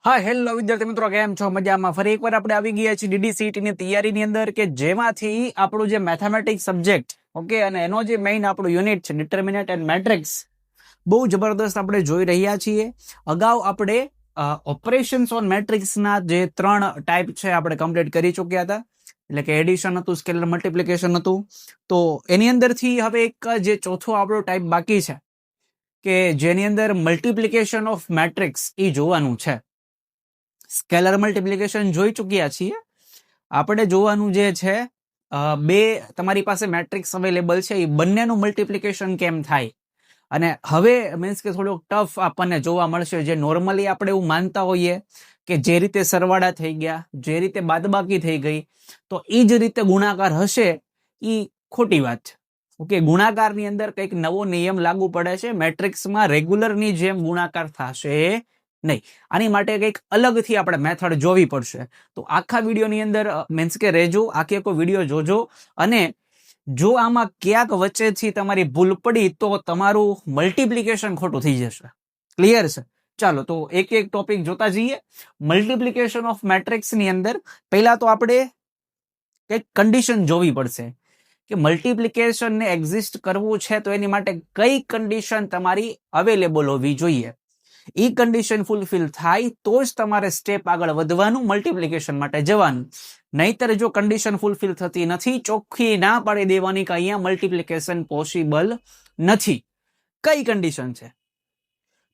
હા, હેલો વિદ્યાર્થી મિત્રો, કેમ છો? મજામાં? ફરી એકવાર આપણે આવી ગયા છીએ DDCT ની તૈયારીની અંદર, કે જેમાંથી આપણું જે મેથેમેટિક્સ સબ્જેક્ટ, ઓકે, અને એનો જે મેઇન આપણું યુનિટ છે ડિટર્મિનન્ટ એન્ડ મેટ્રિક્સ, બહુ જબરદસ્ત આપણે જોઈ રહ્યા છીએ. અગાઉ આપણે ઓપરેશન્સ ઓન મેટ્રિક્સના જે 3 ટાઈપ છે આપણે કમ્પ્લીટ કરી ચૂક્યા હતા, એટલે કે એડિશન હતું, સ્કેલર મલ્ટિપ્લિકેશન હતું. તો એની અંદરથી હવે એક જે ચોથો આપણો ટાઈપ બાકી છે, કે જેની અંદર મલ્ટિપ્લિકેશન ઓફ મેટ્રિક્સ એ જોવાનું છે. સ્કેલર મલ્ટિપ્લિકેશન જોઈ ચૂક્યા છીએ. આપણે જોવાનું જે છે, બે તમારી પાસે મેટ્રિક્સ અવેલેબલ છે, એ બંનેનું મલ્ટિપ્લિકેશન કેમ થાય. અને હવે મીન્સ કે થોડુંક ટફ આપણને જોવા મળશે. જે નોર્મલી આપણે એવું માનતા હોઈએ કે જે રીતે સરવાળા થઈ ગયા, જે રીતે બાદબાકી થઈ ગઈ, તો એ જ રીતે ગુણાકાર હશે, એ ખોટી વાત છે. ઓકે, ગુણાકારની અંદર કંઈક નવો નિયમ લાગુ પડે છે. મેટ્રિક્સમાં રેગ્યુલરની જેમ ગુણાકાર થશે નહીં. આની માટે કંઈક અલગથી આપણે મેથડ જોવી પડશે. તો આખા વિડીયોની અંદર મીન્સ કે રહેજો, આખી આખો વિડીયો જોજો. અને જો આમાં ક્યાંક વચ્ચેથી તમારી ભૂલ પડી તો તમારું મલ્ટિપ્લિકેશન ખોટું થઈ જશે. ક્લિયર છે? ચાલો તો એક એક ટોપિક જોતા જઈએ. મલ્ટિપ્લિકેશન ઓફ મેટ્રિક્સ ની અંદર પહેલા તો આપણે કંઈક કન્ડિશન જોવી પડશે કે મલ્ટિપ્લિકેશન ને એક્ઝિસ્ટ કરવું છે તો એની માટે કઈ કન્ડિશન તમારી અવેલેબલ હોવી જોઈએ. એ કન્ડિશન ફૂલફિલ થાય તો જ તમારે સ્ટેપ આગળ વધવાનું, મલ્ટિપ્લિકેશન માટે જવાનું. નહીતર જો કન્ડિશન ફૂલફિલ થતી નથી, ચોખ્ખી ના પાડી દેવાની કે અહીંયા મલ્ટિપ્લિકેશન પોસિબલ નથી. કઈ કન્ડિશન છે?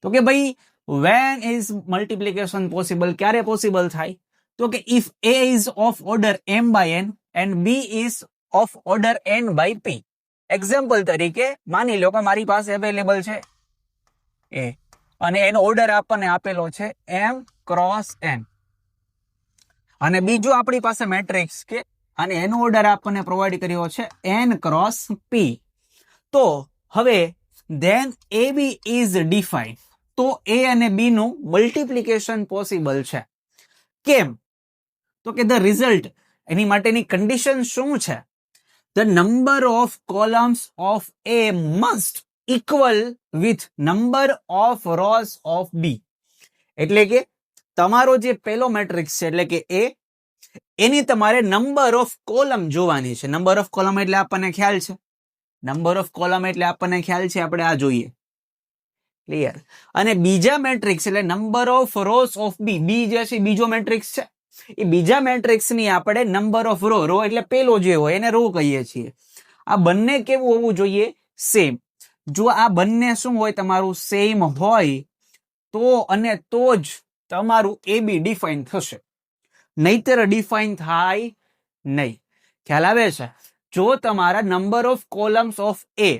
તો કે ભાઈ, વેન ઇઝ મલ્ટિપ્લિકેશન પોસિબલ? ક્યારે પોસિબલ થાય? તો કે if a ease of order m by n and b ease of order n by p. Example તરીકે માની લો કે મારી પાસે અવેલેબલ છે a, અને એનો ઓર્ડર આપણને આપેલો છે m ક્રોસ n, અને બીજો આપણી પાસે મેટ્રિક્સ કે અને એનો ઓર્ડર આપણને પ્રોવાઈડ કર્યો છે n ક્રોસ p. તો હવે ધેન ab ઇઝ ડિફાઇન્ડ, તો a અને b નું મલ્ટિપ્લિકેશન પોસિબલ છે. કેમ? તો કે ધ રિઝલ્ટ, એની માટેની કન્ડિશન શું છે? The number of columns of a must equal with number of rows of b. એટલે કે તમારો જે પહેલો મેટ્રિક્સ છે એટલે કે a, એની તમારે નંબર ઓફ કોલમ જોવાની છે. નંબર ઓફ કોલમ એટલે આપણને ખ્યાલ છે, આપણે આ જોઈએ. ક્લિયર? અને બીજા મેટ્રિક્સ એટલે number of rows of b. b જે છે બીજો મેટ્રિક્સ છે, એ બીજા મેટ્રિક્સ ની આપણે નંબર ઓફ રો એટલે પેલો જે હોય એને રો કહીએ છીએ. આ બંને કેવું હોવું જોઈએ? સેમ. જો આ બંને શું હોય? તમારું સેમ હોય તો અને તો જ તમારું એ બી ડિફાઇન થશે, નહીતર ડિફાઇન થાય નહીં. ખ્યાલ આવે છે? જો તમારા number of columns of A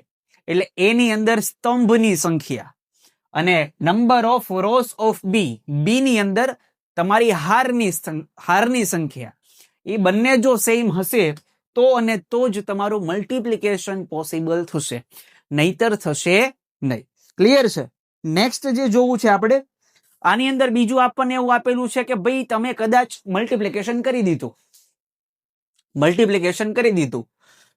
એટલે એ ની અંદર સ્તંભની સંખ્યા અને number of rows of B, B ની અંદર તમારી હારની સંખ્યા, એ બંને જો સેમ હશે તો અને તો જ તમારું મલ્ટિપ્લિકેશન પોસિબલ થશે, નહીતર થશે નહીં. ક્લિયર છે? નેક્સ્ટ જે જોવું છે આપણે, આની અંદર બીજું આપણને એવું આપેલું છે કે ભાઈ તમે કદાચ મલ્ટિપ્લિકેશન કરી દીધું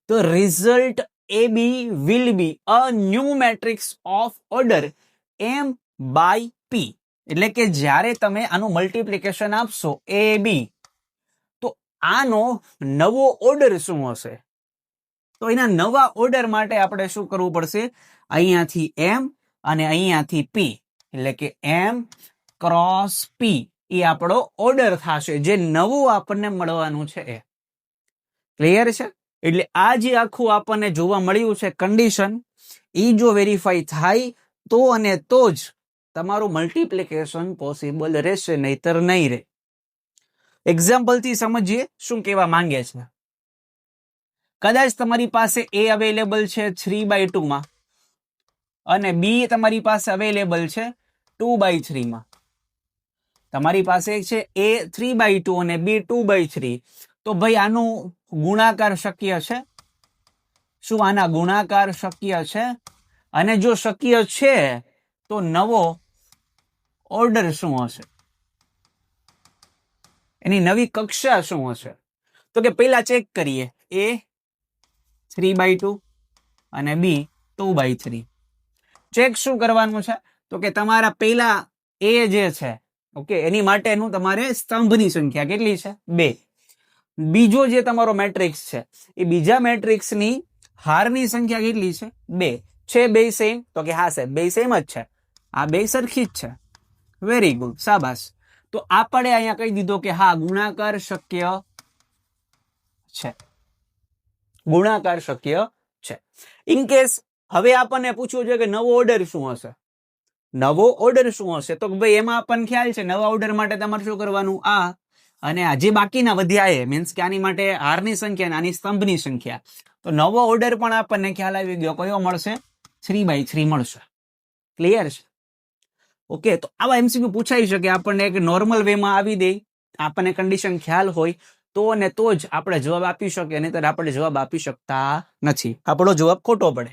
તો result A B will be a new matrix of order m by p. એટલે કે જ્યારે તમે આનું મલ્ટિપ્લિકેશન આપશો a b, તો આનો નવો ઓર્ડર શું હશે? તો એના નવા ઓર્ડર માટે આપણે શું કરવું પડશે? અહીંયાથી m અને અહીંયાથી p, એટલે કે m ક્રોસ p એ આપણો ઓર્ડર થશે, જે નવું આપણને મળવાનું છે એ. ક્લિયર છે? એટલે આ જે આખું આપણને જોવા મળ્યું છે કન્ડિશન, એ જો વેરીફાઈ થાય તો અને તો જ તમારું મલ્ટિપ્લિકેશન પોસિબલ રહેશે, નહીતર નહીં રહે. એક્ઝામ્પલ થી સમજીએ શું કહેવા માંગે છે. કદાચ તમારી પાસે a અવેલેબલ છે 3/2 માં અને b તમારી પાસે અવેલેબલ છે 2/3 માં. તમારી પાસે છે a 3/2 અને b 2/3. તો ભાઈ આનું ગુણાકાર શક્ય છે? શું આના ગુણાકાર શક્ય છે? અને જો શક્ય છે તો નવો ઓર્ડર શું હશે? એની નવી કક્ષા શું હશે? તો કે પહેલા ચેક કરીએ, a 3/2 અને b 2/3. ચેક શું કરવાનું છે? તો કે તમારા પહેલા a જે છે ઓકે, એની માટેનું તમારે સ્તંભની સંખ્યા કેટલી છે? 2. બીજો જે તમારો મેટ્રિક્સ છે એ બીજા મેટ્રિક્સની હારની સંખ્યા કેટલી છે? 2. છે બે સેમ? તો કે હા સાહેબ બે સેમ જ છે, આ બે સરખી જ છે. વેરી ગુડ, શાબાશ. તો આપણે અહીંયા કહી દીધો કે હા ગુણાકાર શક્ય છે, ગુણાકાર શક્ય છે. ઇન કેસ હવે આપણને પૂછવું છે કે નવો ઓર્ડર શું હશે? નવો ઓર્ડર શું હશે? તો ભાઈ એમાં આપણને ખ્યાલ છે નવા ઓર્ડર માટે તમારે શું કરવાનું? આ અને આ જે બાકીના વધ્યા એ મીન્સ કે આની માટે હારની સંખ્યા અને આની સ્તંભની સંખ્યા. તો નવો ઓર્ડર પણ આપણને ખ્યાલ આવી ગયો, કયો મળશે? 3/3 મળશે. ક્લિયર છે? ઓકે, તો આવા એમસીક્યુ પૂછાઈ શકે આપણને એક નોર્મલ વેમાં આવી દે, આપણને કન્ડિશન ખ્યાલ હોય તો ને તો જ આપણે જવાબ આપી શકીએ, નહીંતર આપણે જવાબ આપી શકતા નથી, આપણો જવાબ ખોટો પડે.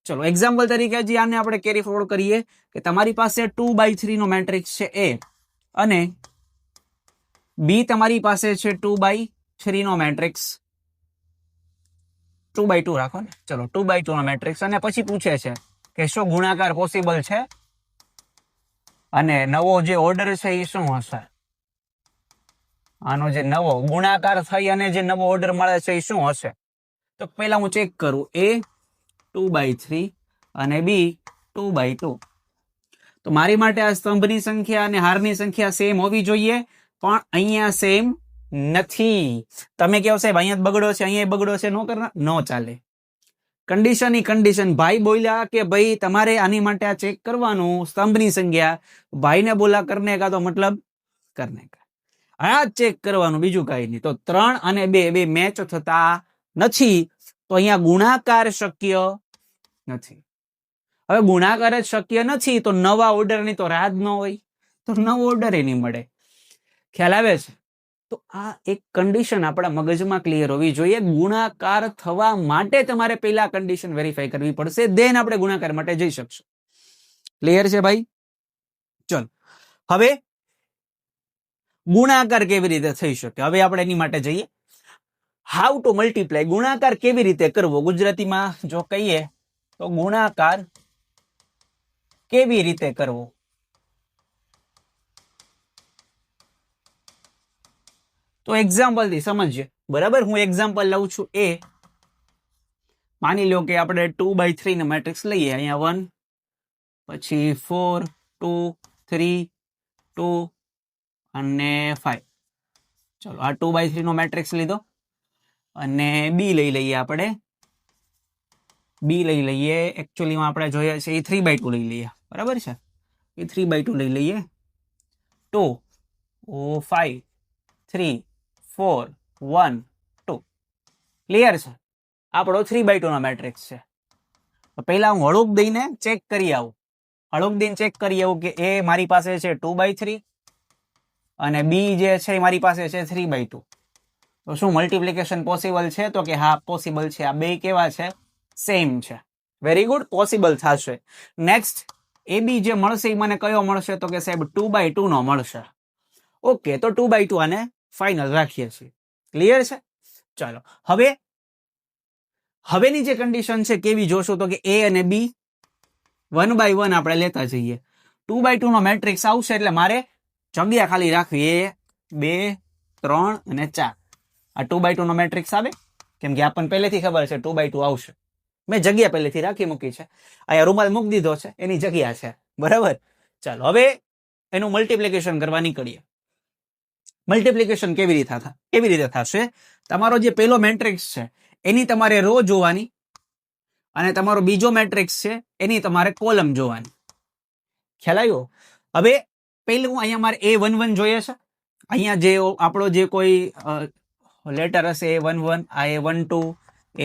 ચલો એક્ઝામ્પલ તરીકે જે આને આપણે કેરી ફોરવર્ડ કરીએ કે તમારી પાસે 2/3 નો મેટ્રિક્સ છે A અને B તમારી પાસે છે 2/3 નો મેટ્રિક્સ, 2/2 રાખો ને, ચલો 2/2 નો મેટ્રિક્સ, અને પછી પૂછે છે કે શું ગુણાકાર પોસિબલ છે અને નવો જે ઓર્ડર છે એ શું હશે? આનો જે નવો ગુણાકાર થઈ અને જે નવો ઓર્ડર મળે છે એ શું હશે? તો પહેલા હું ચેક કરું, A 2/3 અને B 2/2. તો મારી માટે આ સ્તંભની સંખ્યા અને હારની સંખ્યા સેમ હોવી જોઈએ, પણ અહીંયા સેમ નથી. તમે કહો સાહેબ અહીંયા બગડો છે, અહીંયા બગડો છે, નો કરના નો ચાલે. કન્ડિશન કન્ડિશન ભાઈ બોલ્યા કે ભાઈ તમારે આની માટે આ ચેક કરવાનું સ્તંભની સંખ્યા, ભાઈને બોલા કરને કા તો મતલબ કરને કા, આ ચેક કરવાનું, બીજું કઈ નહીં. તો 3 અને 2 બે મેચ થતા નથી, તો અહીંયા ગુણાકાર શક્ય નથી. હવે ગુણાકાર જ શક્ય નથી તો નવા ઓર્ડરની તો રાહ જ ન હોય, તો નવો ઓર્ડર એ નહીં મળે. ખ્યાલ આવે છે? તો આ એક કન્ડિશન આપણા મગજમાં ક્લિયર હોવી જોઈએ. ગુણાકાર થવા માટે તમારે પહેલા કન્ડિશન વેરીફાઈ કરવી પડશે, દેન આપણે ગુણાકાર માટે જઈ શકશું. ક્લિયર છે ભાઈ? ચલો હવે ગુણાકાર કેવી રીતે થઈ શકે, હવે આપણે એની માટે જઈએ. હાઉ ટુ મલ્ટીપ્લાય, ગુણાકાર કેવી રીતે કરવો? ગુજરાતીમાં જો કહીએ તો ગુણાકાર કેવી રીતે કરવો? તો એક્ઝામ્પલ થી સમજીએ, બરાબર? હું એક્ઝામ્પલ લઉં છું. એ માની લો કે આપણે 2/3 નો મેટ્રિક્સ લઈએ, અહીંયા 1 પછી 4 2 3 2 અને 5. ચલો આ 2/3 નો મેટ્રિક્સ લીધો અને બી લઈ લઈએ, આપણે બી લઈ લઈએ. એકચ્યુઅલીમાં આપણે જોઈએ છે એ 3/2 લઈ લઈએ, બરાબર છે? એ 3/2 લઈ લઈએ. 2 5 3 4 1 2. ક્લિયર છે? આપણો 3/2 નો મેટ્રિક્સ છે. તો પહેલા હું હળુક દઈને ચેક કરી આવું, હળુક દઈને ચેક કરી આવું કે એ મારી પાસે છે 2/3 અને બી જે છે મારી પાસે છે 3/2. તો શું મલ્ટિપ્લિકેશન પોસિબલ છે? તો કે હા પોસિબલ છે. આ બે કેવા છે? સેમ છે. વેરી ગુડ, પોસિબલ થશે. નેક્સ્ટ એ બી જે મળશે એ મને કયો મળશે? તો કે સાહેબ 2/2 નો મળશે. ઓકે, તો 2/2 આને ફાઇનલ રાખીએ છીએ. ક્લિયર છે? ચાલો હવે હવેની જે કન્ડિશન છે કેવી જોશો? તો કે એ અને બી 1/1 આપણે લેતા જઈએ. 2/2 નો મેટ્રિક્સ આવશે એટલે મારે જગ્યા ખાલી રાખવી, 1 2 3 અને 4. આ 2/2 નો મેટ્રિક્સ આવે, કેમ કે આપણને પહેલેથી ખબર છે 2/2 આવશે. મેં જગ્યા પહેલેથી રાખી મૂકી છે, અહીંયા રૂમાલ મૂકી દીધો છે, એની જગ્યા છે, બરાબર? ચાલો હવે એનું મલ્ટિપ્લિકેશન કરવા નીકળીએ. મલ્ટિપ્લિકેશન કેવી રીતે થશે? તમારો જે પહેલો મેટ્રિક્સ છે એની તમારે રો જોવાની અને તમારો બીજો મેટ્રિક્સ છે એની તમારે કોલમ જોવાની. ખ્યાલ આવ્યો? હવે પહેલું અહીંયા મારે A11 જોઈએ છે, અહીંયા જે આપણો જે કોઈ લેટર હશે A11, આ A12,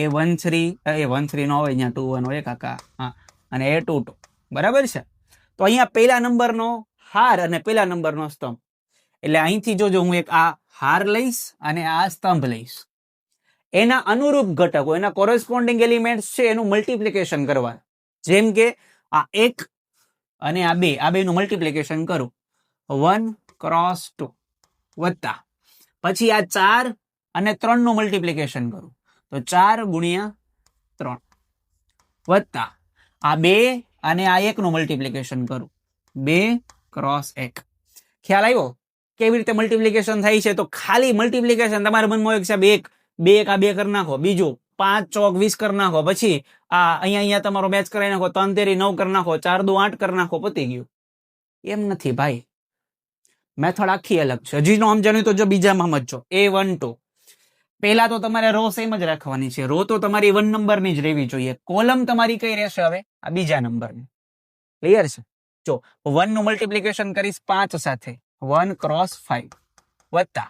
A13, A13 નો હોય, અહીંયા 21 હોય કાકા, હા, અને A22, બરાબર છે? તો અહીંયા પહેલા નંબરનો હાર અને પહેલા નંબરનો સ્તંભ, એટલે અહીંથી જોજો હું એક આ હાર લઈશ અને આ સ્તંભ લઈશ, એના અનુરૂપ ઘટકો, એના કોરેસ્પોન્ડિંગ એલિમેન્ટ્સ છે એનું મલ્ટિપ્લિકેશન કરવા. જેમ કે આ 1 અને આ 2, આ બેનું મલ્ટિપ્લિકેશન કરું, 1 × 2 વત્તા પછી આ 4 અને 3 નું મલ્ટિપ્લિકેશન કરું, તો 4 × 3 વત્તા આ 2 અને આ 1 નું મલ્ટિપ્લિકેશન કરું, 2 × 1. ખ્યાલ આવ્યો કેવી રીતે મલ્ટિપ્લિકેશન થાય છે? તો ખાલી મલ્ટિપ્લિકેશન તમારા મનમાં હોય કે સાહેબ એક બે એક આ બે કરી નાખો, બીજું 5 ચોક 20 કરી નાખો, પછી આ અહીંયા તમારો મેચ કરાવી નાખો, 3 તેરી 9 કરી નાખો, 4 દુ 8 કરી નાખો, પતી ગયું. એમ નથી ભાઈ, મેથડ આખી અલગ છે. હજી નો સમજાણું તો જો બીજામાં સમજો. A1 2 પહેલા તો તમારે રો સેમ જ રાખવાની છે. રો તો તમારી 1 નંબરની જ રહેવી જોઈએ. કોલમ તમારી કઈ રહેશે? હવે આ બીજા નંબરની. ક્લિયર છે? જો 1 નું મલ્ટિપ્લિકેશન કરીશ 5 સાથે, 1 ક્રોસ 5 વત્તા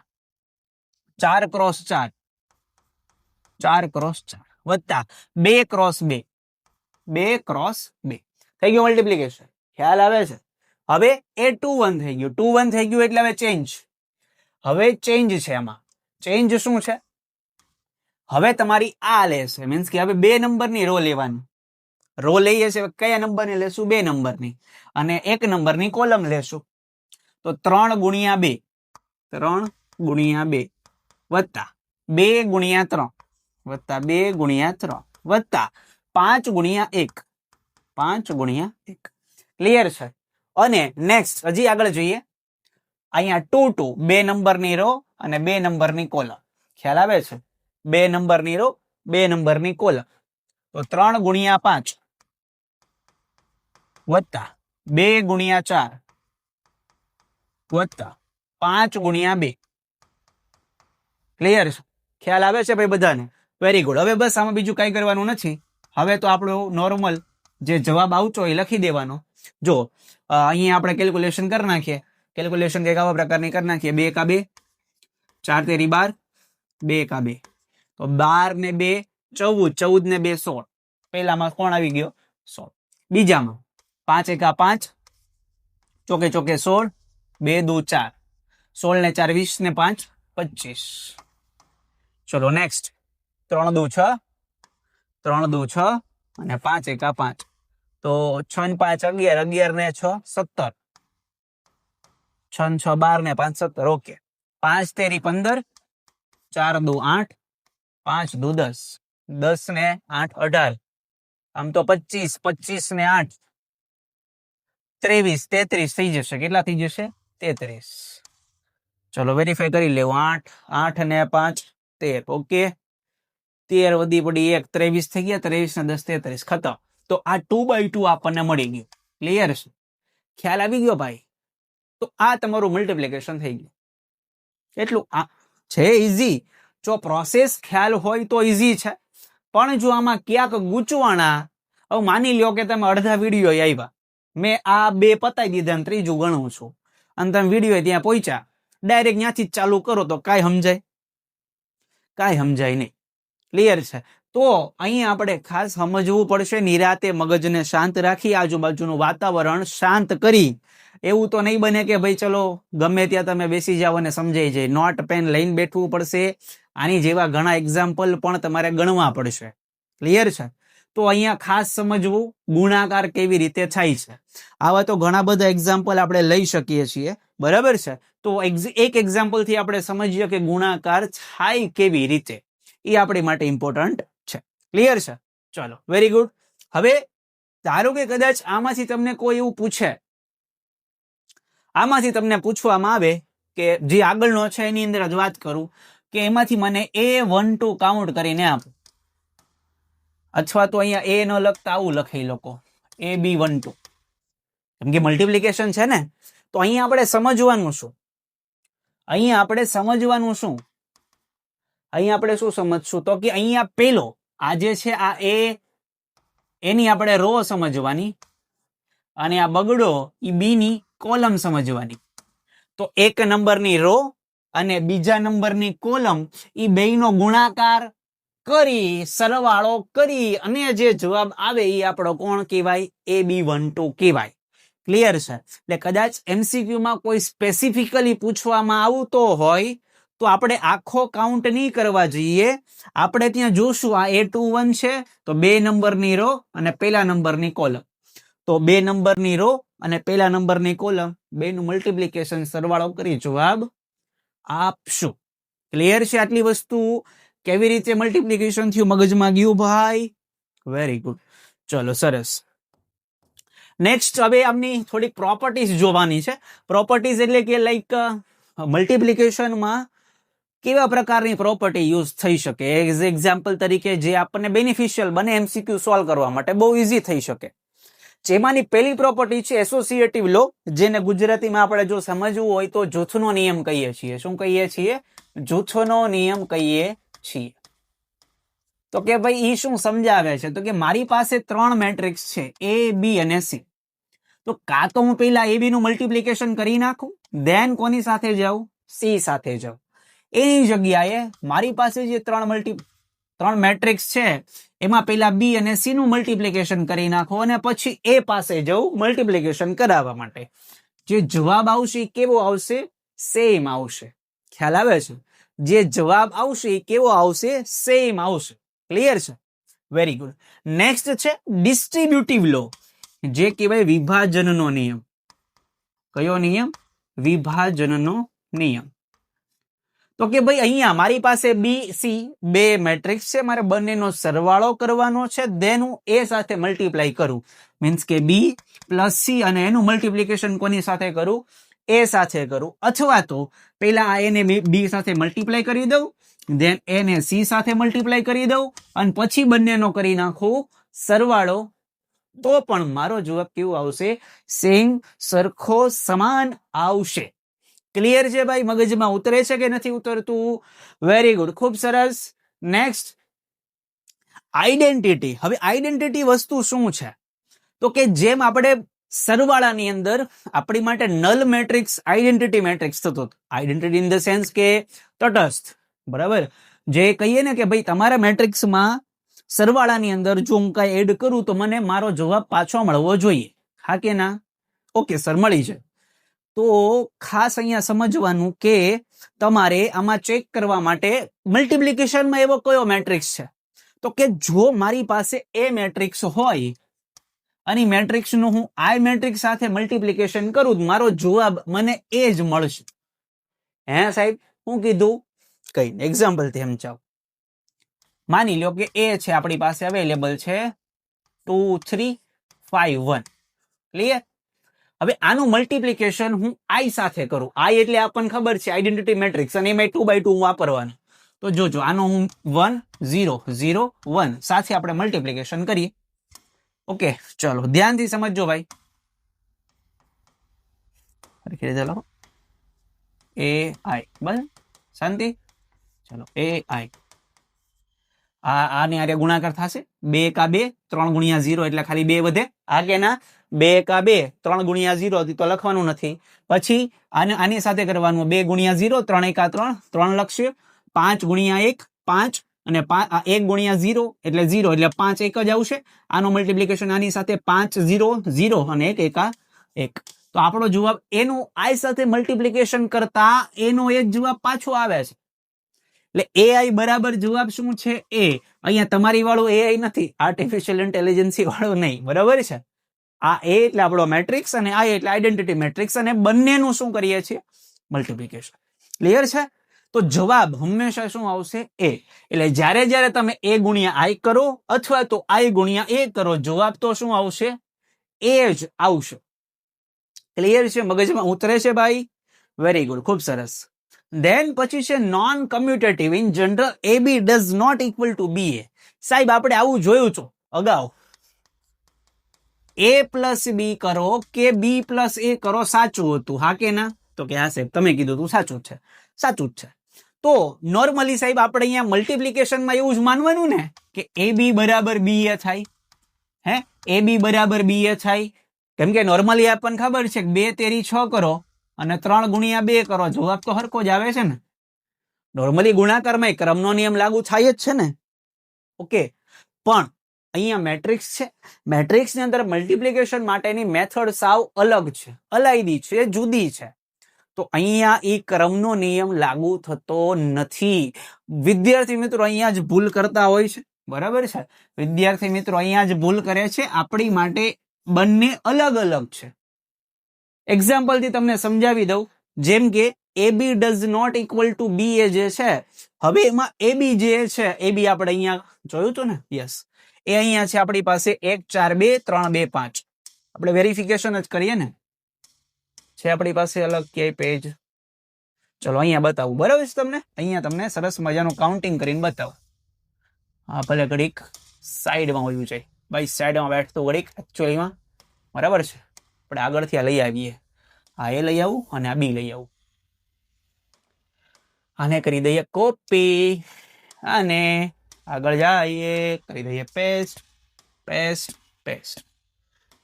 4 ક્રોસ 4, 4 ક્રોસ 4 વત્તા 2 ક્રોસ 2, 2 ક્રોસ 2. થઈ ગયું મલ્ટિપ્લિકેશન. ખ્યાલ આવે છે? હવે એ 2 1 થઈ ગયું. 2 1 થઈ ગયું એટલે હવે ચેન્જ. હવે ચેન્જ છે. એમાં ચેન્જ શું છે? હવે તમારી આ લેશે, મીન્સ કે હવે 2 નંબરની રો લેવાની. રો લઈએ છે કયા નંબરની લેશું? 2 નંબરની. અને 1 નંબરની કોલમ લેશું. તો 3 ગુણ્યા 2, 3 ગુણ્યા 2 વત્તા 2 ગુણ્યા 3 વત્તા 2 ગુણ્યા 3 વત્તા 5 ગુણ્યા 1, 5 ગુણ્યા 1. ક્લિયર છે? અને નેક્સ્ટ હજી આગળ જોઈએ. અહીંયા 2 2, 2 નંબરની રો અને 2 નંબરની કોલમ. ખ્યાલ આવે છે? 2 નંબરની રો 2 નંબરની કોલમ. તો 3 ગુણ્યા 5 વત્તા 2 ગુણ્યા 4 વત્તા 5 ગુણ્યા 2. ક્લિયર છે? ખ્યાલ આવે છે ભાઈ બધાને? Very good. હવે બસ આમાં બીજું કઈ કરવાનું નથી. હવે તો આપણો નોર્મલ જે જવાબ આવતો એ લખી દેવાનો. જો અહીંયા આપણે કેલ્ક્યુલેશન કરી નાખીએ. કેલ્ક્યુલેશન કંઈક આવા પ્રકારની કરી નાખીએ. 2 એકા 2, 4 તેરી 12, 2 એકા 2. તો 12 ને 2 14, 14 ને 2 16. પહેલામાં કોણ આવી ગયો? 16. બીજામાં 5 એકા 5, ચોકે ચોકે 16, 2 દુ 4, 16 ને 4 20 ને 5 25. ચલો નેક્સ્ટ. 3 દુ 6, 3 દુ 6 અને 5 એકા 5. તો 6 ને 5 11, 11 ને 6 17, 6 ને 6 12 ને 5 17. ઓકે. 5 તેરી 15, 4 દુ 8, 5 દુ 10, 10 ને 8 18. આમ તો 25, 25 ને 8 23, 33 થઈ જશે. કેટલા થઈ જશે? 33. ચલો વેરીફાઈ કરી લેવું. 8, 8 ને 5 13. ઓકે. 13 વધી પડી 1, 23 થઈ ગયા. 23 ને 10 33. ખતમ. તો આ 2/2 આપણને મળી ગયું. ક્લિયર છે? ખ્યાલ આવી ગયો ભાઈ? તો આ તમારું મલ્ટિપ્લિકેશન થઈ ગયું. એટલું આ છે ઈઝી. જો પ્રોસેસ ખ્યાલ હોય તો ઈઝી છે. પણ જો આમાં ક્યાંક ગૂંચવાણા, હવે માની લ્યો કે તમે અડધા વિડીયો આવ્યા, મેં આ 2 પતાવી દીધા અને ત્રીજું ગણું છું, અને તમે વિડીયો ત્યાં પહોંચ્યા, ડાયરેક્ટ ત્યાંથી જ ચાલુ કરો તો કાંઈ સમજાય? કાંઈ સમજાય નહીં. ક્લિયર છે? તો અહીંયા આપણે ખાસ સમજવું પડશે. નિરાતે મગજને શાંત રાખી, આજુબાજુનું વાતાવરણ શાંત કરી. એવું તો નહીં બને કે ભાઈ ચલો ગમે ત્યાં તમે બેસી જાઓ અને સમજાઈ જાય. નોટ પેન લઈને બેઠવું પડશે. આની જેવા ઘણા એક્ઝામ્પલ પણ તમારે ગણવા પડશે. ક્લિયર છે? તો અહીંયા ખાસ સમજવું ગુણાકાર કેવી રીતે થાય છે. આવા તો ઘણા બધા એક્ઝામ્પલ આપણે લઈ શકીએ છીએ. બરાબર છે? તો એક એક્ઝામ્પલ થી આપણે સમજીએ કે ગુણાકાર થાય કેવી રીતે. એ આપણી માટે ઇમ્પોર્ટન્ટ છે. ક્લિયર છે? ચલો વેરી ગુડ. હવે ધારો કે કદાચ આમાંથી તમને કોઈ એવું પૂછે, આમાંથી તમને પૂછવામાં આવે કે જે આગળનો છે એની અંદર જ વાત કરું કે એમાંથી મને A1 2 કાઉન્ટ કરીને આપો, અથવા તો અહીંયા A ન લખતા આવું લખી લોકો AB1 2, કેમ કે મલ્ટિપ્લિકેશન છે ને. તો અહીંયા આપણે સમજવાનું શું? અહીંયા આપણે સમજવાનું શું? અહીંયા આપણે શું સમજશું? તો કે અહીંયા પેલો આ જે છે આ A, એની આપણે રો સમજવાની, અને આ બગડો એ B ની કોલમ સમજવાની. તો 1 નંબરની રો અને બીજા નંબરની કોલમ એ બેયનો ગુણાકાર કરી, સરવાળો કરી અને જે જવાબ આવે એ આપણો કોણ કહેવાય? AB1 2 કહેવાય. ક્લિયર છે? એટલે કદાચ MCQ માં કોઈ સ્પેસિફિકલી પૂછવામાં આવતો હોય તો આપણે આખો કાઉન્ટ નહીં કરવા જોઈએ. આપણે ત્યાં જોશું આ A21 છે, તો 2 નંબરની રો અને પહેલા નંબરની કોલમ. તો 2 નંબરની રો અને પહેલા નંબરની કોલમ બેનું મલ્ટિપ્લિકેશન સરવાળો કરી જવાબ આપશું. ક્લિયર છે? આટલી વસ્તુ કેવી રીતે મલ્ટિપ્લિકેશન થયું મગજમાં ગયું ભાઈ? Very good. ચલો સરસ. નેક્સ્ટ હવે આમની થોડીક પ્રોપર્ટીઝ જોવાની છે. પ્રોપર્ટીઝ એટલે કે લાઈક મલ્ટિપ્લિકેશનમાં કેવા પ્રકારની પ્રોપર્ટી યુઝ થઈ શકે. એક્ઝામ્પલ તરીકે જે આપણને બેનિફિશિયલ બને MCQ સોલ્વ કરવા માટે બહુ ઇઝી થઈ શકે. જેમાંની પહેલી પ્રોપર્ટી છે એસોસિએટિવ લો, જેને ગુજરાતીમાં આપણે જો સમજવું હોય તો જૂથનો નિયમ કહીએ છીએ. શું કહીએ છીએ? જૂથનો નિયમ કહીએ છીએ. તો કે ભાઈ ઈ શું સમજાવે છે? તો કે મારી પાસે 3 મેટ્રિક્સ છે A, B અને C. તો કાં તો હું પહેલા AB નું મલ્ટિપ્લિકેશન કરી નાખું, ધેન કોની સાથે જાઉં? C સાથે જાઉં. એની જગ્યાએ મારી પાસે જે 3 મેટ્રિક્સ છે એમાં પહેલા B અને C નું મલ્ટિપ્લિકેશન કરી નાખો અને પછી A પાસે જવું મલ્ટિપ્લિકેશન કરાવવા માટે. જે જવાબ આવશે કેવો આવશે? સેમ આવશે. ખ્યાલ આવે છે? જે જવાબ આવશે કેવો આવશે? સેમ આવશે. ક્લિયર છે? Very good. નેક્સ્ટ છે ડિસ્ટ્રીબ્યુટિવ લો, જે કહેવાય વિભાજનનો નિયમ. કયો નિયમ? વિભાજનનો નિયમ. તો કે ભાઈ અહીંયા મારી પાસે B, C બે મેટ્રિક્સ છે, મારે બંનેનો સરવાળો કરવાનો છે, દેન હું A સાથે મલ્ટીપ્લાય કરું. મીન્સ કે B પ્લસ C અને એનું મલ્ટિપ્લિકેશન કોની સાથે કરું? A સાથે કરું. અથવા તો પહેલા આ A ને B સાથે મલ્ટીપ્લાય કરી દઉં, દેન A ને C સાથે મલ્ટીપ્લાય કરી દઉં અને પછી બંનેનો કરી નાખું સરવાળો, તો પણ મારો જવાબ કેવો આવશે? સેમ, સરખો, સમાન આવશે. ક્લિયર છે ભાઈ? મગજમાં ઉતરે છે કે નથી ઉતરતું? વેરી ગુડ, ખૂબ સરસ. Next identity. હવે આઈડેન્ટિટી વસ્તુ શું છે? તો કે જેમ આપણે સરવાળાની અંદર આપણી માટે નલ મેટ્રિક્સ આઈડેન્ટિટી મેટ્રિક્સ થતો. આઈડેન્ટિટી ઇન ધ સેન્સ કે તટસ્થ, બરાબર. જે કહીએ ને કે ભાઈ તમારા મેટ્રિક્સમાં સરવાળાની અંદર જો હું કઈ એડ કરું તો મને મારો જવાબ પાછો મળવો જોઈએ. હા કે ના? ઓકે સર, મળી જાય. તો ખાસ અહીંયા સમજવાનું કે તમારે આમાં ચેક કરવા માટે મલ્ટિપ્લિકેશનમાં એવો કયો મેટ્રિક્સ છે? તો કે જો મારી પાસે A મેટ્રિક્સ હોય અને મેટ્રિક્સનું હું I મેટ્રિક્સ સાથે મલ્ટિપ્લિકેશન કરું, મારો જવાબ મને એ જ મળશે. હે સાહેબ, હું કીધું? કઈ એક્ઝામ્પલ થી સમજાવ. માની લો કે A છે આપણી પાસે અવેલેબલ છે 2 3 5 1. ક્લિયર? હવે આનું મલ્ટિપ્લિકેશન હું I સાથે કરું. I એટલે આપણને ખબર છે આઈડેન્ટિટી મેટ્રિક્સ, અને એમાં 2 by 2 વાપરવાનું. તો જોજો આનો હું 1 0 0 1 સાથે આપણે મલ્ટિપ્લિકેશન કરીએ. ઓકે, ચલો ધ્યાનથી સમજજો ભાઈ. ચલો AI, બસ શાંતિ. ચલો AI આની આરે ગુણાકાર થશે. 2 કા 2, 3 ગુણ્યા 0 એટલે ખાલી 2 વધે. આ કે ના? 2 કા 2, 3 ગુણ્યા 0 તો લખવાનું નથી. પછી આની સાથે કરવાનું 2 ગુણ્યા 0, 3 એકા 3, 3 લખશે. 5 ગુણ્યા 1 5 અને 1 ગુણ્યા 0 એટલે 0 એટલે 5 એક જ આવશે. આનો મલ્ટિપ્લિકેશન આની સાથે 5 0 0 અને 1 એકા 1. તો આપણો જવાબ એનું I સાથે મલ્ટિપ્લિકેશન કરતા એનો એ જ જવાબ પાછો આવે છે. એટલે AI બરાબર જવાબ શું છે? A. અહીંયા તમારી વાળું AI નથી, આર્ટિફિશિયલ ઇન્ટેલિજન્સી વાળું નહીં, બરાબર છે? આ A એટલે આપણો મેટ્રિક્સ અને I એટલે આઈડેન્ટિટી મેટ્રિક્સ, અને બંનેનું શું કરીએ છીએ? મલ્ટિપ્લિકેશન. ક્લિયર છે? તો જવાબ હંમેશા શું આવશે? A. એટલે જ્યારે જ્યારે તમે A ગુણ્યા I કરો અથવા તો I ગુણ્યા A કરો, જવાબ તો શું આવશે? A જ આવશે. ક્લિયર છે? મગજમાં ઉતરે છે ભાઈ? વેરી ગુડ, ખૂબ સરસ. ધેન પછી છે non commutative. In general AB does not equal to BA. સાહેબ આપણે આવું જોયું છે અગાઉ. A પ્લસ B કરો કે B પ્લસ A કરો સાચું હતું. હા કે ના? તો કે હા સાહેબ તમે કીધું તું સાચું જ છે. સાચું જ છે. તો નોર્મલી સાહેબ આપણે અહીંયા મલ્ટિપ્લિકેશનમાં એવું જ માનવાનું ને કે AB બરાબર BA થાય. હે, AB બરાબર BA થાય. કેમ કે નોર્મલી આપણને ખબર છે કે 2 તેરી 6 કરો અને 3 ગુણ્યા 2 કરો, જવાબ તો હરખો જ આવે છે ને. નોર્મલી ગુણાકારમાં ક્રમનો નિયમ લાગુ થાય જ છે ને. ઓકે, પણ અહીંયા મેટ્રિક્સ છે. મેટ્રિક્સની અંદર મલ્ટિપ્લિકેશન માટેની મેથડ સાવ અલગ છે, અલાયદી છે, જુદી છે. તો અહીંયા એ ક્રમનો નિયમ લાગુ થતો નથી. વિદ્યાર્થી મિત્રો અહીંયા જ ભૂલ કરતા હોય છે, બરાબર છે? વિદ્યાર્થી મિત્રો અહીંયા જ ભૂલ કરે છે. આપણી માટે બંને અલગ અલગ છે. એક્ઝામ્પલ થી તમને સમજાવી દઉં. જેમ કે AB does not equal to BA જે છે, હવે એમાં AB જે છે, AB આપણે અહીંયા જોયું હતું ને? યસ, એ અહીંયા છે આપણી પાસે 1 4 2 3 2 5. આપણે વેરિફિકેશન જ કરીએ ને, છે આપણી પાસે અલગ ક્યાંય પેજ? ચલો અહીંયા બતાવું, બરાબર છે તમને? અહીંયા તમને સરસ મજાનું કાઉન્ટિંગ કરીને બતાવું. હા, ભલે ઘડીક સાઈડમાં હોવું જોઈએ ભાઈ, સાઈડમાં બેઠતું ઘડીક એકચ્યુઅલીમાં, બરાબર છે? આપણે આગળથી આ લઈ આવીએ. હા, એ લઈ આવું અને આ બી લઈ આવું. આને કરી દઈએ કોપી અને આગળ જઈએ, કરી દઈએ પેસ્ટ પેસ્ટ પેસ્ટ.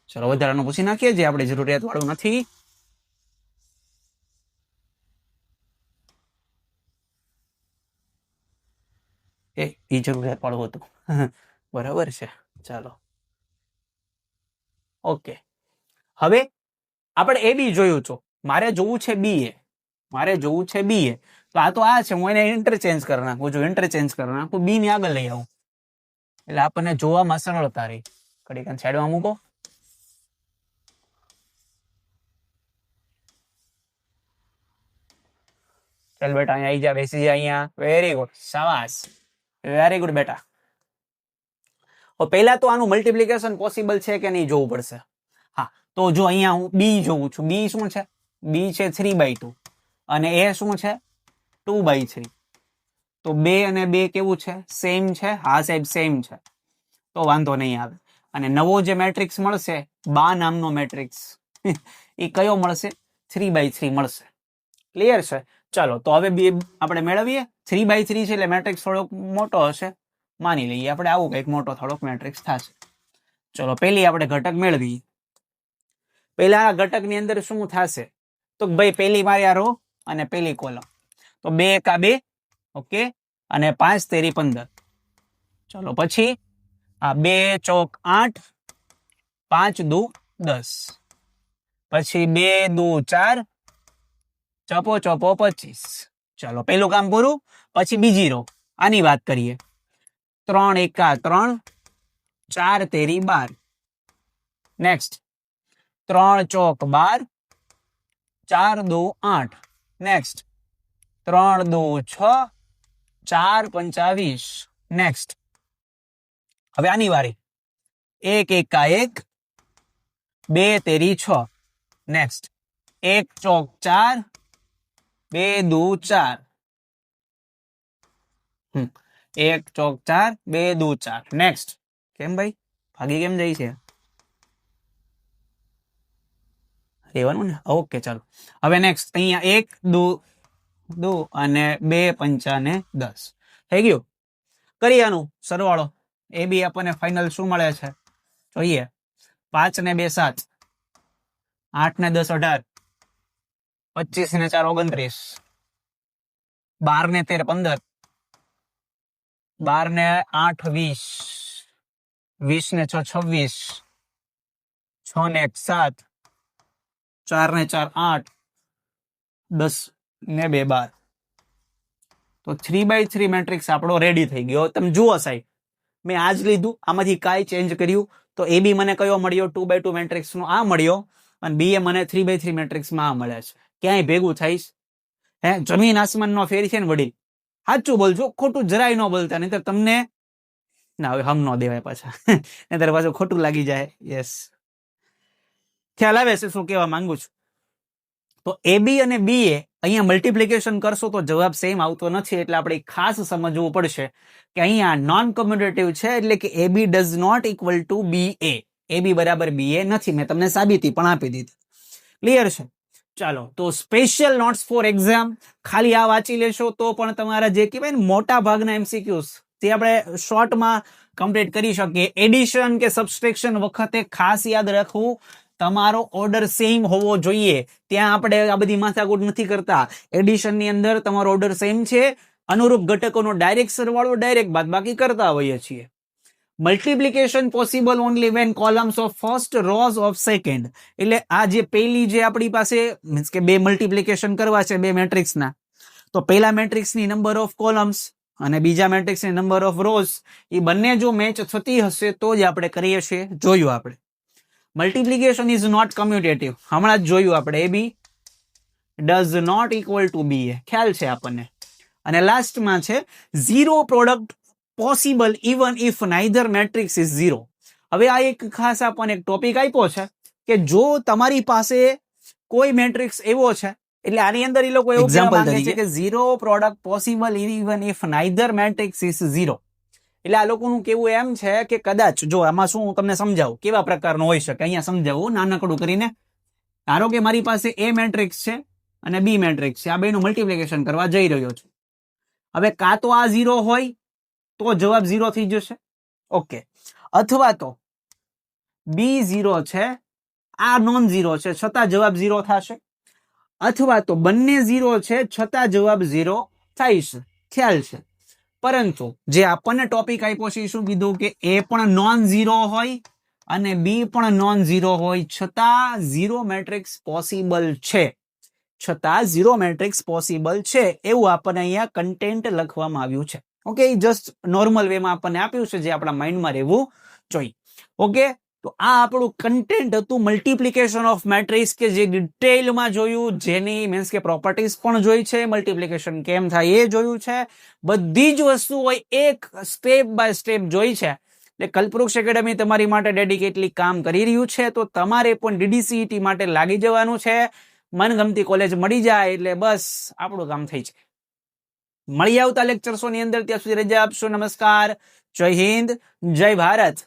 ચલો વધારાનું પૂછી નાખીએ, જે આપણે જરૂરિયાત વાળું નથી. એ જરૂરિયાત વાળું હતું. બરાબર છે, ચાલો ઓકે. હવે આપણે એ બી જોયું છો, મારે જોવું છે બી એ, મારે જોવું છે બી એ. તો આ તો આ છે, હું એને ઇન્ટરચેન્જ કરી નાખું. જો ઇન્ટરચેન્જ કરી નાખું, બી ની આગળ લઈ આવું, એટલે આપણને જોવામાં સરળતા રહી. ઘડીક સાઈડમાં મૂકો. ચાલ બેટા, અહીંયા આવી જા, બેસી જા અહીંયા. વેરી ગુડ, શાબાશ, વેરી ગુડ બેટા. પહેલા તો આનું મલ્ટિપ્લિકેશન પોસિબલ છે કે નહીં જોવું પડશે. હા, તો જો અહીંયા હું બી જોઉં છું. બી શું છે? બી છે 3/2 અને એ શું છે? 2/3. તો 2 અને 2 કેવું છે? સેમ છે. હા સાહેબ, સેમ છે, તો વાંધો નહીં આવે. અને નવો જે મેટ્રિક્સ મળશે, બા નામનો મેટ્રિક્સ, એ કયો મળશે? 3/3 મળશે. ક્લિયર છે? ચાલો, તો હવે બે આપણે મેળવીએ. 3/3 છે એટલે મેટ્રિક્સ થોડોક મોટો હશે, માની લઈએ આપણે. આવું કંઈક મોટો થોડોક મેટ્રિક્સ થશે. ચલો, પહેલી આપણે ઘટક મેળવી. પહેલા ઘટકની અંદર શું થશે? તો ભાઈ પહેલી મારી આ રો અને પહેલી કોલમ, તો 2 એકા 2, ઓકે, અને 5 તેરી 15. ચલો પછી આ 2 ચોક 8, 5 દુ 10, પછી 2 દુ 4, ચોપો ચોપો 25. ચલો, પહેલું કામ પૂરું. પછી બીજી રો, આની વાત કરીએ. 3 એકા 3, 4 તેરી 12. નેક્સ્ટ 3 ચોક 12, 4 દુ 8. નેક્સ્ટ 3 દુ 6, 4 પંચા 20. નેક્સ્ટ હવે આની વારી. 1 એકા 1, 2 તેરી 6. નેક્સ્ટ 1 ચોક 4, 2 દુ 4. 1 ચોક 4, 2 દુ 4. નેક્સ્ટ. કેમ ભાઈ ભાગી કેમ જાય છે? રહેવાનું ને, ઓકે. ચાલો, હવે નેક્સ્ટ અહીંયા 1 દુ અને 2 પંચા ને 10. થઈ ગયું? કરી આનું સરવાળો. એ બી આપણને ફાઇનલ શું મળે છે જોઈએ. 5 ને 2 7, 8 ને 10 18, 25 ને 4 29, 12 ને 13 15, 12 ને 8 20, 20 ને 6 26, 6 ને 1 7, 4 ને 4 8, 10 ને 2 12. તો 3/3 મેટ્રિક્સ આપણો રેડી થઈ ગયો. તમે જુઓ સાહેબ, મેં આજ લીધું, આમાંથી કાંઈ ચેન્જ કર્યું. તો એ બી મને કયો મળ્યો? 2/2 મેટ્રિક્સ નો આ મળ્યો, અને બી એ મને 3/3 મેટ્રિક્સમાં આ મળ્યા છે. ક્યાંય ભેગું થઈશ? હે, જમીન આસમાન નો ફેર છે ને વડીલ. સાચું બોલજો, ખોટું જરાય ન બોલતા, નહીં તો તમને ના હવે હમ ન દેવાય પાછા, નહીં તો પાછું ખોટું લાગી જાય. યસ, ખ્યાલ આવે છે શું કહેવા માંગુ છું? તો એ બી અને બી એ અહીંયા મલ્ટિપ્લિકેશન કરશો તો જવાબ સેમ આવતો નથી, એટલે આપણે ખાસ સમજવું પડશે કે અહીંયા નોન કમ્યુટેટિવ છે, એટલે કે એ બી ડઝ નોટ ઇક્વલ ટુ બી એ. એ બી બરાબર બી એ નથી. મેં તમને સાબિતી પણ આપી દીધી. ક્લિયર છે? ચાલો, તો સ્પેશિયલ નોટ્સ ફોર એક્ઝામ ખાલી આ વાંચી લેશો તો પણ તમારા જે કહેવાય ને મોટા ભાગના એમસીક્યુઝ તે આપણે શોર્ટમાં કમ્પ્લીટ કરી શકીએ. એડિશન કે સબસ્ટ્રેક્શન વખતે ખાસ યાદ રાખવું, તમારો ઓર્ડર સેમ હોવો જોઈએ. ત્યાં આપણે આ બધી માથાકૂટ નથી કરતા. એડિશનની અંદર તમારો ઓર્ડર સેમ છે, અનુરૂપ ઘટકોનો ડાયરેક્ટ સરવાળો ડાયરેક્ટ બાદબાકી કરતા હોઈએ છીએ. Multiplication possible only when columns of first rows of second. એટલે આ જે પહેલી જે આપણી પાસે મીન્સ કે બે મલ્ટિપ્લિકેશન કરવા છે બે મેટ્રિક્સના, તો પહેલા મેટ્રિક્સની નંબર ઓફ કોલમ્સ અને બીજા મેટ્રિક્સની નંબર ઓફ રોઝ એ બંને જો મેચ થતી હશે તો જ આપણે કરીએ છીએ. જોયું આપણે મલ્ટિપ્લિકેશન ઇઝ નોટ કમ્યુટેટિવ, હમણાં જ જોયું આપણે. એ બી ડઝ નોટ ઇક્વલ ટુ બી એ, ખ્યાલ છે આપણને. અને લાસ્ટમાં છે zero product possible even if neither matrix is zero. હવે આ એક ખાસ આપણને એક ટોપિક આપ્યો છે, કે જો તમારી પાસે કોઈ મેટ્રિક્સ એવો છે, એટલે આની અંદર એ લોકો એવું કહેવા માંગે છે કે zero product possible even if neither matrix is zero. એટલે આ લોકોનું કેવું એમ છે કે કદાચ જો આમાં શું હું તમને સમજાવું કેવા પ્રકારનો હોઈ શકે. અહીંયા સમજાવું નાનકડું કરીને. ધારો કે મારી પાસે એ મેટ્રિક્સ છે અને બી મેટ્રિક્સ છે, આ બેનું મલ્ટિપ્લિકેશન કરવા જઈ રહ્યો છું. હવે કાં તો આ ઝીરો હોય તો જવાબ ઝીરો થઈ જશે, ઓકે, અથવા તો બી ઝીરો છે, આ નોન ઝીરો છે છતાં જવાબ ઝીરો થશે, અથવા તો બંને ઝીરો છે છતાં જવાબ ઝીરો થાય છે. ખ્યાલ છે? પરંતુ જે આપણને ટોપિક આપ્યો છે એ શું કીધું કે એ પણ નોન ઝીરો હોય અને બી પણ નોન ઝીરો હોય છતાં ઝીરો મેટ્રિક્સ પોસિબલ છે, છતાં ઝીરો મેટ્રિક્સ પોસિબલ છે એવું આપણને અહીંયા કન્ટેન્ટ લખવામાં આવ્યું છે. ઓકે, જસ્ટ નોર્મલ વેમાં આપણને આપ્યું છે જે આપણા માઇન્ડમાં રહેવું જોઈએ. ઓકે, તો આ આપણું કન્ટેન્ટ હતું મલ્ટિપ્લિકેશન ઓફ મેટ્રિક્સ, કે જે ડિટેલમાં જોયું, જેની મીન્સ કે પ્રોપર્ટીઝ પણ જોઈ છે, મલ્ટિપ્લિકેશન કેમ થાય એ જોયું છે, બધી જ વસ્તુ હોય એક સ્ટેપ બાય સ્ટેપ જોઈ છે. એટલે કલ્પવૃક્ષ એકેડમી તમારી માટે ડેડિકેટલી કામ કરી રહ્યું છે, તો તમારે પણ DDCET માટે લાગી જવાનું છે. મનગમતી કોલેજ મળી જાય એટલે બસ આપણું કામ થઈ જાય. મળી આવતા લેક્ચર્સોની અંદર, ત્યાં સુધી રજા આપશો. નમસ્કાર, જય હિન્દ, જય ભારત.